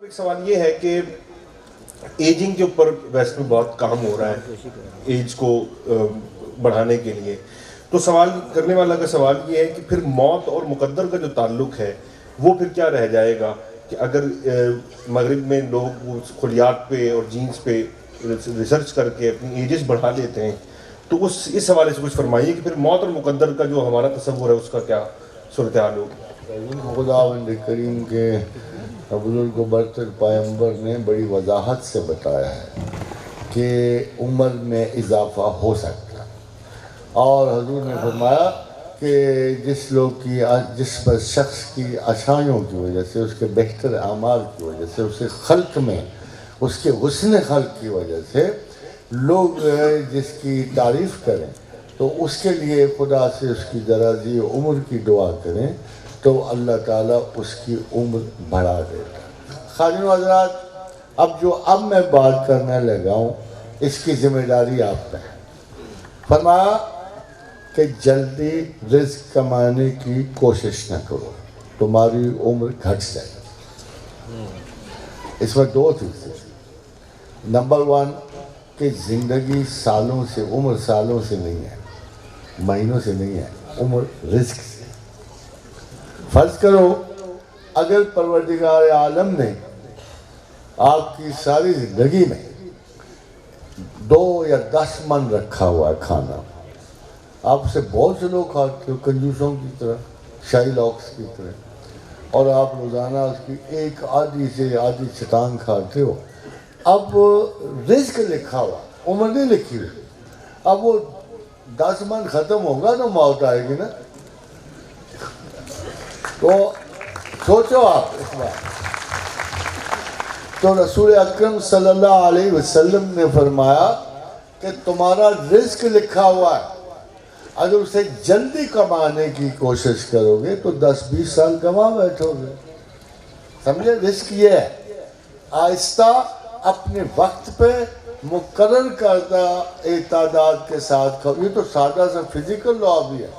ایک سوال یہ ہے کہ ایجنگ کے اوپر ویسٹ میں بہت کام ہو رہا ہے ایج کو بڑھانے کے لیے، تو سوال کرنے والا کا سوال یہ ہے کہ پھر موت اور مقدر کا جو تعلق ہے وہ پھر کیا رہ جائے گا کہ اگر مغرب میں لوگ خلیات پہ اور جینز پہ ریسرچ کر کے اپنی ایجز بڑھا لیتے ہیں، تو اس حوالے سے کچھ فرمائیے کہ پھر موت اور مقدر کا جو ہمارا تصور ہے اس کا کیا صورتحال ہوگی؟ خداوند کریم کے بزرگ و برتر پیغمبر نے بڑی وضاحت سے بتایا ہے کہ عمر میں اضافہ ہو سکتا ہے، اور حضور نے فرمایا کہ جس پر شخص کی اچھائیوں کی وجہ سے، اس کے بہتر اعمال کی وجہ سے، اس کے خلق میں اس کے حسن خلق کی وجہ سے لوگ جس کی تعریف کریں تو اس کے لیے خدا سے اس کی درازی عمر کی دعا کریں تو اللہ تعالیٰ اس کی عمر بڑھا دیتا ہے۔ خادم حضرات، اب میں بات کرنے لگا ہوں، اس کی ذمہ داری آپ پہ ہے۔ فرمایا کہ جلدی رزق کمانے کی کوشش نہ کرو، تمہاری عمر گھٹ جائے گی۔ اس میں دو چیزیں، نمبر 1 کہ زندگی سالوں سے، عمر سالوں سے نہیں ہے، مہینوں سے نہیں ہے، عمر رزق سے۔ فرض کرو اگر پروردگار عالم نے آپ کی ساری زندگی میں 2 یا 10 من رکھا ہوا ہے کھانا، آپ سے بہت سے لوگ کھاتے ہو کنجوسوں کی طرح، شاہی لاکس کی طرح، اور آپ روزانہ اس کی ایک آدھی سے آدھی چٹان کھاتے ہو۔ اب رزق لکھا ہوا، عمر نہیں لکھی ہوئی، اب وہ 10 من ختم ہوگا تو موت آئے گی نا۔ تو سوچو آپ اس بات۔ تو رسول اکرم صلی اللہ علیہ وسلم نے فرمایا کہ تمہارا رزق لکھا ہوا ہے، اگر اسے جلدی کمانے کی کوشش کرو گے تو 10-20 سال کما بیٹھو گے۔ سمجھے؟ رزق یہ ہے، آہستہ اپنے وقت پہ مقرر کردہ تعداد کے ساتھ کھاؤ۔ یہ تو سادہ سا فزیکل لا بھی ہے،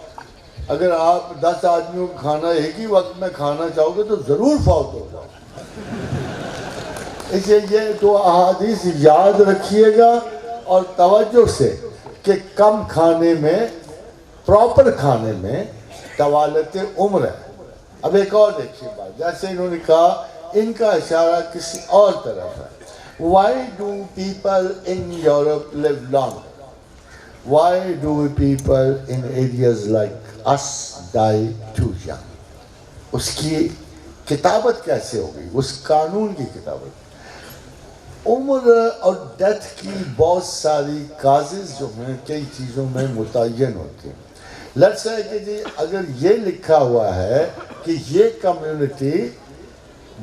اگر آپ 10 آدمیوں کا کھانا ایک ہی وقت میں کھانا چاہو گے تو ضرور فوت ہو جاؤ۔ اس لیے یہ 2 احادیث یاد رکھیے گا اور توجہ سے کہ کم کھانے میں، پراپر کھانے میں طوالت عمر ہے۔ اب ایک اور دیکھیے بات، جیسے انہوں نے کہا ان کا اشارہ کسی اور طرف ہے۔ Why do people in Europe live long? Why do people in areas like us die too young? اس کی کتابت کیسے ہوگی؟ اس قانون کی کتابت۔ عمر اور ڈیتھ کی بہت ساری کازز جو ہیں کئی چیزوں میں متعین ہوتی ہیں۔ لیٹس سے کہ جی اگر یہ لکھا ہوا ہے کہ یہ کمیونٹی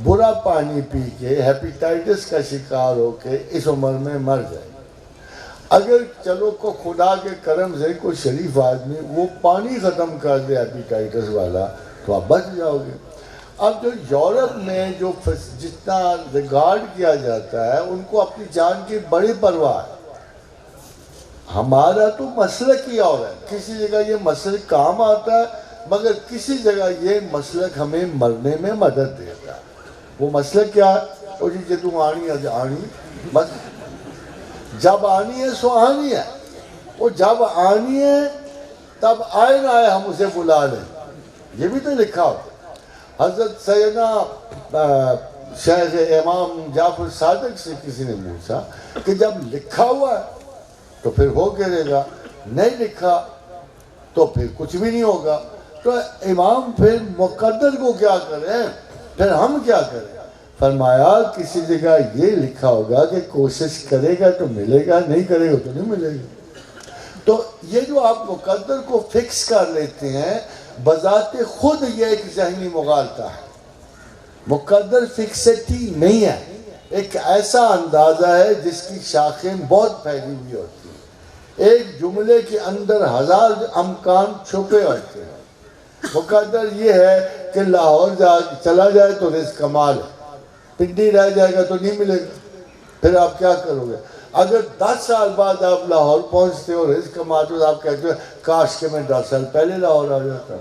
برا پانی پی کے ہیپیٹائٹس کا شکار ہو کے اس عمر میں مر جائے، اگر چلو کو خدا کے کرم سے کوئی شریف آدمی وہ پانی ختم کر دے ہیپیٹائٹس والا تو آپ بچ جاؤ گے۔ اب جو یورپ میں جو جتنا ریگارڈ کیا جاتا ہے ان کو اپنی جان کی بڑی پرواہ ہے۔ ہمارا تو مسلک ہی اور ہے، کسی جگہ یہ مسلک کام آتا ہے مگر کسی جگہ یہ مسلک ہمیں مرنے میں مدد دیتا ہے۔ وہ مسلک کیا ہے؟ وہ جی جدو آنی ہے آنی، بس جب آنی ہے سو آنی ہے، وہ جب آنی ہے تب آئے نہ آئے ہم اسے بلا لیں، یہ بھی تو لکھا ہوتا ہے۔ حضرت سیدنا شیخ امام جعفر صادق سے کسی نے پوچھا کہ جب لکھا ہوا ہے تو پھر ہو کے رہے گا، نہیں لکھا تو پھر کچھ بھی نہیں ہوگا، تو امام پھر مقدر کو کیا کریں، پھر ہم کیا کریں؟ فرمایا کسی جگہ یہ لکھا ہوگا کہ کوشش کرے گا تو ملے گا، نہیں کرے گا تو نہیں ملے گا۔ تو یہ جو آپ مقدر کو فکس کر لیتے ہیں بذات خود یہ ایک ذہنی مغالطہ ہے۔ مقدر فکسٹی نہیں ہے، ایک ایسا اندازہ ہے جس کی شاخیں بہت پھیلی ہوئی ہوتی ہیں، ایک جملے کے اندر 1000 امکان چھپے ہوتے ہیں۔ مقدر یہ ہے کہ لاہور چلا جائے تو رزق کمال ہے، پنڈی رہ جائے گا تو نہیں ملے گا، پھر آپ کیا کرو گے؟ اگر 10 سال بعد آپ لاہور پہنچتے ہو رزق کماتے ہو تو آپ کہتے ہو کاش کہ میں 10 سال پہلے لاہور آ جاتا۔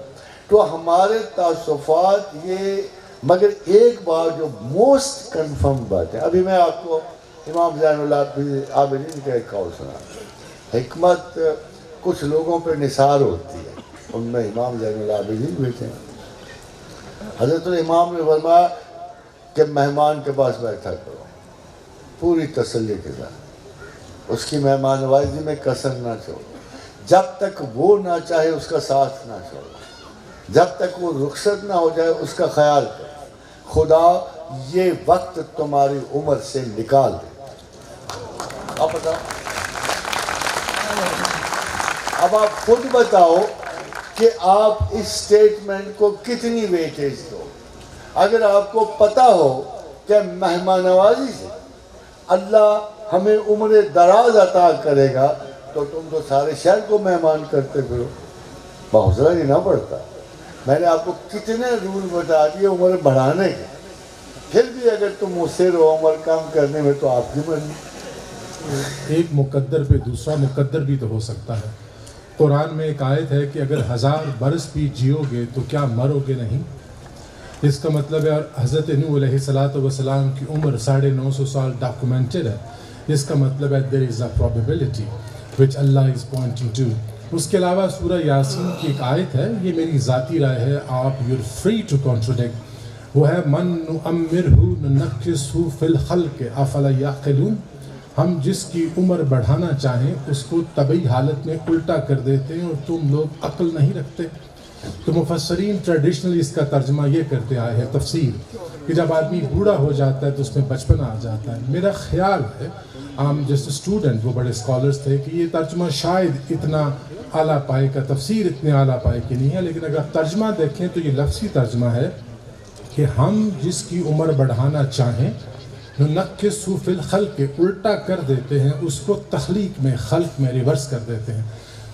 تو ہمارے تعصفات یہ مگر ایک بات جو موسٹ کنفرم بات ہے، ابھی میں آپ کو امام زین العابدین کا ایک قول سنا، حکمت کچھ لوگوں پہ نثار ہوتی ہے، ان میں امام زین العابدین بھی تھے۔ حضرت الامام نے فرمایا کہ مہمان کے پاس بیٹھا کرو پوری تسلی کے ساتھ، اس کی مہمان نوازی میں کسر نہ چھوڑو، جب تک وہ نہ چاہے اس کا ساتھ نہ چھوڑو، جب تک وہ رخصت نہ ہو جائے اس کا خیال کرو، خدا یہ وقت تمہاری عمر سے نکال دے۔ آپ بتاؤ، اب آپ خود بتاؤ کہ آپ اس سٹیٹمنٹ کو کتنی ویٹیج دو۔ اگر آپ کو پتا ہو کہ مہمان نوازی سے اللہ ہمیں عمر دراز عطا کرے گا تو تم تو سارے شہر کو مہمان کرتے پھرو، حوصلہ ہی نہ پڑتا۔ میں نے آپ کو کتنے رول بتا دیے عمر بڑھانے کے، پھر بھی اگر تم مصر ہو عمر کم کرنے میں تو آپ کی مرضی۔ ایک مقدر پہ دوسرا مقدر بھی تو ہو سکتا ہے۔ قرآن میں ایک آیت ہے کہ اگر 1000 برس بھی جیو گے تو کیا مرو گے نہیں؟ اس کا مطلب ہے، اور حضرت نوح علیہ السلام کی عمر 950 سال ڈاکومنٹڈ ہے، اس کا مطلب ہے there is a probability which Allah is pointing to۔ اس کے علاوہ سورہ یاسین کی ایک آیت ہے، یہ میری ذاتی رائے ہے، آپ you're free to contradict، وہ ہے من نعمرہ ننکسہ فی الخلق افلا یعقلون، ہم جس کی عمر بڑھانا چاہیں اس کو طبعی حالت میں الٹا کر دیتے ہیں اور تم لوگ عقل نہیں رکھتے۔ تو مفسرین ٹریڈیشنلی اس کا ترجمہ یہ کرتے آئے ہیں تفسیر کہ جب آدمی بوڑھا ہو جاتا ہے تو اس میں بچپن آ جاتا ہے۔ میرا خیال ہے جیسے اسٹوڈنٹ وہ بڑے اسکالرس تھے کہ یہ ترجمہ شاید اتنا اعلیٰ پائے کا، تفسیر اتنے اعلیٰ پائے کی نہیں ہے، لیکن اگر ترجمہ دیکھیں تو یہ لفظی ترجمہ ہے کہ ہم جس کی عمر بڑھانا چاہیں ننکسہ فی الخلق، الٹا کر دیتے ہیں اس کو تخلیق میں، خلق میں ریورس کر دیتے ہیں۔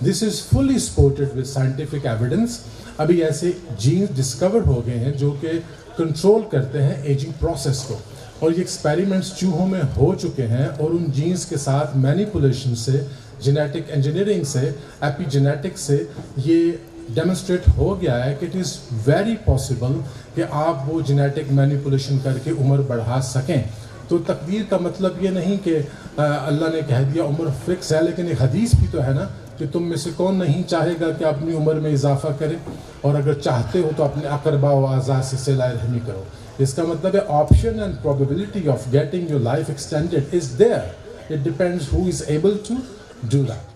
دس از فلی سپورٹڈ ود سائنٹیفک ایویڈنس۔ ابھی ایسے جینز ڈسکور ہو گئے ہیں جو کہ کنٹرول کرتے ہیں ایجنگ پروسیس کو، اور یہ ایکسپیریمنٹس چوہوں میں ہو چکے ہیں، اور ان جینز کے ساتھ مینیپولیشن سے، جینیٹک انجینئرنگ سے، ایپی جینیٹک سے یہ ڈیمونسٹریٹ ہو گیا ہے کہ اٹ از ویری پاسبل کہ آپ وہ جینیٹک مینیپولیشن کر کے عمر بڑھا سکیں۔ تو تقدیر کا مطلب یہ نہیں کہ اللہ نے کہہ دیا عمر فکس ہے، لیکن ایک حدیث بھی تو ہے نا کہ تم میں سے کون نہیں چاہے گا کہ اپنی عمر میں اضافہ کرے، اور اگر چاہتے ہو تو اپنے اقربا و اعزاء سے صلہ رحمی کرو۔ اس کا مطلب ہے option and probability of getting your life extended is there. It depends who is able to do that.